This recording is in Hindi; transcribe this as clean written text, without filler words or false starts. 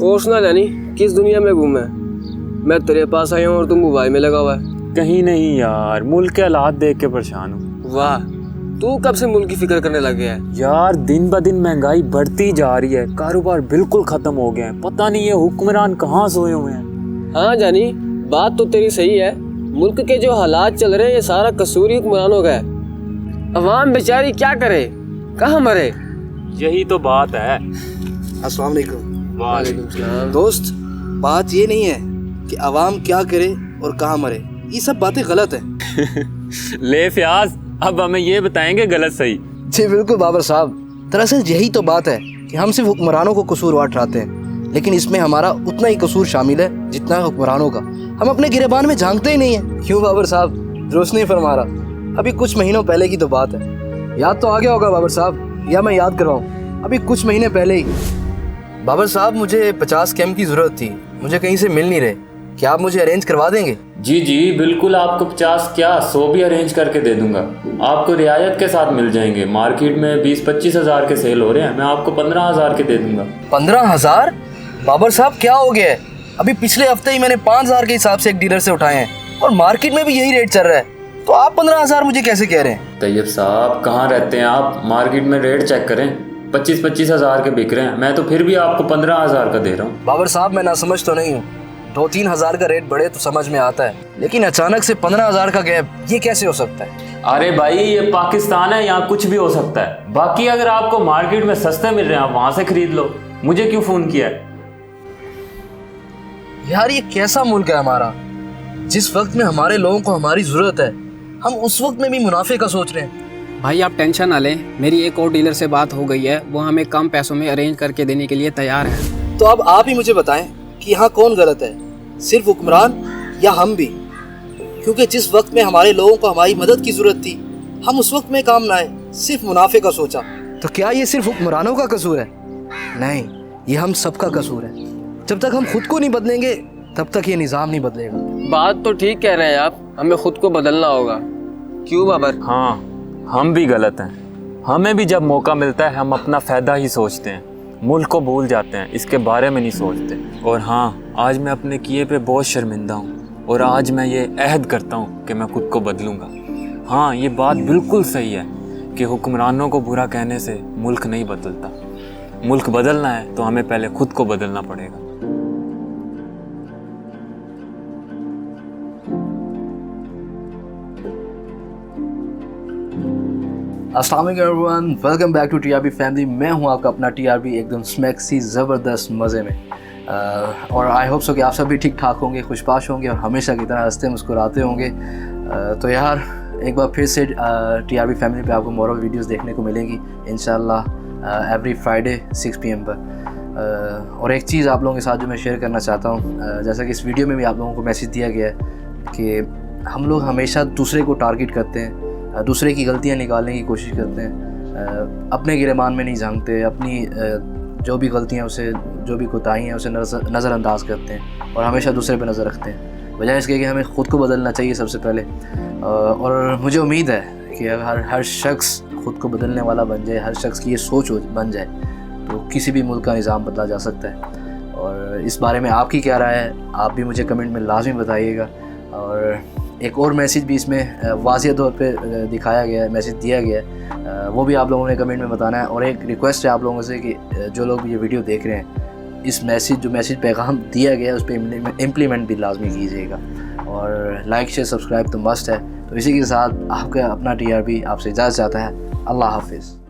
और सुना जानी किस दुनिया में घूमे, मैं तेरे पास आया हूँ और तुम मोबाइल में लगा हुआ है। कहीं नहीं यार, मुल्क के हालात देख के परेशान हूँ। वाह, तू कब से मुल्क की फिक्र करने लग गया है? यार दिन ब दिन महंगाई बढ़ती जा रही है, कारोबार बिल्कुल खत्म हो गए हैं। पता नहीं ये हुक्मरान कहाँ सोए हुए हैं। हाँ जानी, बात तो तेरी सही है। मुल्क के जो हालात चल रहे हैं ये सारा कसूर ही हुक्मरानों का है। अवाम बेचारी क्या करे, कहाँ मरे। यही तो बात है। अस्सलाम वालेकुम। वालेकुम सलाम। दोस्त, बात ये नहीं है कि अवाम क्या करे और कहाँ मरे, ये सब बातें गलत है। ले फयाज, अब हमें ये बताएंगे गलत सही। जी बिल्कुल बाबर साहब, दरअसल यही तो बात है कि हम सिर्फ हुक्मरानों को कसूरवार ठहराते हैं, लेकिन इसमें हमारा उतना ही कसूर शामिल है जितना है हुक्मरानों का। हम अपने गिरेबान में झांकते ही नहीं है। क्यों बाबर साहब, दुरुस्त नहीं फरमा रहा? अभी कुछ महीनों पहले की तो बात है, याद तो आ गया होगा बाबर साहब, या मैं याद करवाऊँ? अभी कुछ महीने पहले ही बाबर साहब, मुझे 50 कैम की ज़रूरत थी, मुझे कहीं से मिल नहीं रहे। क्या आप मुझे अरेंज करवा देंगे? जी जी बिल्कुल, आपको 50 क्या 100 भी अरेंज करके दे दूंगा। आपको रियायत के साथ मिल जाएंगे। मार्केट में 20-25 हज़ार के सेल हो रहे हैं, मैं आपको 15,000 के दे दूंगा। 15,000? बाबर साहब क्या हो गया है? अभी पिछले हफ्ते ही मैंने 5,000 के हिसाब से एक डीलर से उठाए हैं और मार्केट में भी यही रेट चल रहा है, तो आप 15,000 मुझे कैसे कह रहे हैं? तैयब साहब कहाँ रहते हैं आप? मार्केट में रेट चेक करें, 25-25 हज़ार के बिक रहे हैं। मैं तो फिर भी आपको 15,000 का दे रहा हूँ। बाबर साहब मैं ना समझ तो नहीं हूँ, 2-3 हज़ार का रेट बढ़े तो समझ में आता है, लेकिन अचानक से 15,000 का गैप, ये कैसे हो सकता है? अरे भाई ये पाकिस्तान है, यहाँ कुछ भी हो सकता है। बाकी अगर आपको मार्केट में सस्ते मिल रहे हैं आप वहाँ से खरीद लो, मुझे क्यों फ़ोन किया है? यार ये कैसा मुल्क है हमारा, जिस वक्त में हमारे लोगों को हमारी ज़रूरत है हम उस वक्त में भी मुनाफे का सोच रहे हैं। भाई आप टेंशन ना लें, मेरी एक और डीलर से बात हो गई है, वो हमें कम पैसों में अरेंज करके देने के लिए तैयार है। तो अब आप ही मुझे बताएं कि यहाँ कौन गलत है, सिर्फ हुक्मरान या हम भी? क्योंकि जिस वक्त में हमारे लोगों को हमारी मदद की ज़रूरत थी हम उस वक्त में काम ना आए, सिर्फ मुनाफे का सोचा। तो क्या ये सिर्फ हुक्मरानों का कसूर है? नहीं, ये हम सबका कसूर है। जब तक हम खुद को नहीं बदलेंगे तब तक ये निज़ाम नहीं बदलेगा। बात तो ठीक कह रहे हैं आप, हमें खुद को बदलना होगा। क्यों बाबर? हाँ, हम भी गलत हैं। हमें भी जब मौका मिलता है हम अपना फ़ायदा ही सोचते हैं, मुल्क को भूल जाते हैं, इसके बारे में नहीं सोचते। और हाँ, आज मैं अपने किए पे बहुत शर्मिंदा हूँ और आज मैं ये अहद करता हूँ कि मैं खुद को बदलूँगा। हाँ, ये बात बिल्कुल सही है कि हुक्मरानों को बुरा कहने से मुल्क नहीं बदलता। मुल्क बदलना है तो हमें पहले खुद को बदलना पड़ेगा। अस्सलाम वालेकुम everyone, welcome back to TRB family. मैं हूं आपका अपना टीआरबी, एकदम स्मैक्सी ज़बरदस्त मज़े में। और आई होप सो कि आप सभी ठीक ठाक होंगे, खुशबाश होंगे और हमेशा की तरह हंसते मुस्कुराते होंगे। तो यार एक बार फिर से टीआरबी फैमिली पे आपको मोरल वीडियोस देखने को मिलेंगी इंशाल्लाह एवरी फ्राइडे 6 PM पर। और एक चीज़ आप लोगों के साथ जो मैं शेयर करना चाहता हूँ, जैसा कि इस वीडियो में भी आप लोगों को मैसेज दिया गया है कि हम लोग हमेशा दूसरे को टारगेट करते हैं, दूसरे की गलतियां निकालने की कोशिश करते हैं, अपने गिरेबान में नहीं झांकते, अपनी जो भी गलतियां उसे, जो भी कोताही हैं उसे नज़रअंदाज करते हैं और हमेशा दूसरे पे नज़र रखते हैं। वजह इसके कि हमें ख़ुद को बदलना चाहिए सबसे पहले। और मुझे उम्मीद है कि अगर हर शख्स ख़ुद को बदलने वाला बन जाए, हर शख्स की ये सोच बन जाए, तो किसी भी मुल्क का निज़ाम बदला जा सकता है। और इस बारे में आपकी क्या राय है, आप भी मुझे कमेंट में लाजमी बताइएगा। और एक और मैसेज भी इसमें वाज़िह तौर पे दिखाया गया है, मैसेज दिया गया है, वो भी आप लोगों ने कमेंट में बताना है। और एक रिक्वेस्ट है आप लोगों से कि जो लोग ये वीडियो देख रहे हैं, इस मैसेज पैगाम दिया गया है उस पर इम्प्लीमेंट भी लाजमी कीजिएगा। और लाइक शेयर सब्सक्राइब तो मस्ट है। तो इसी के साथ आपका अपना टीआरबी आपसे इजाज़त चाहता है। अल्लाह हाफिज़।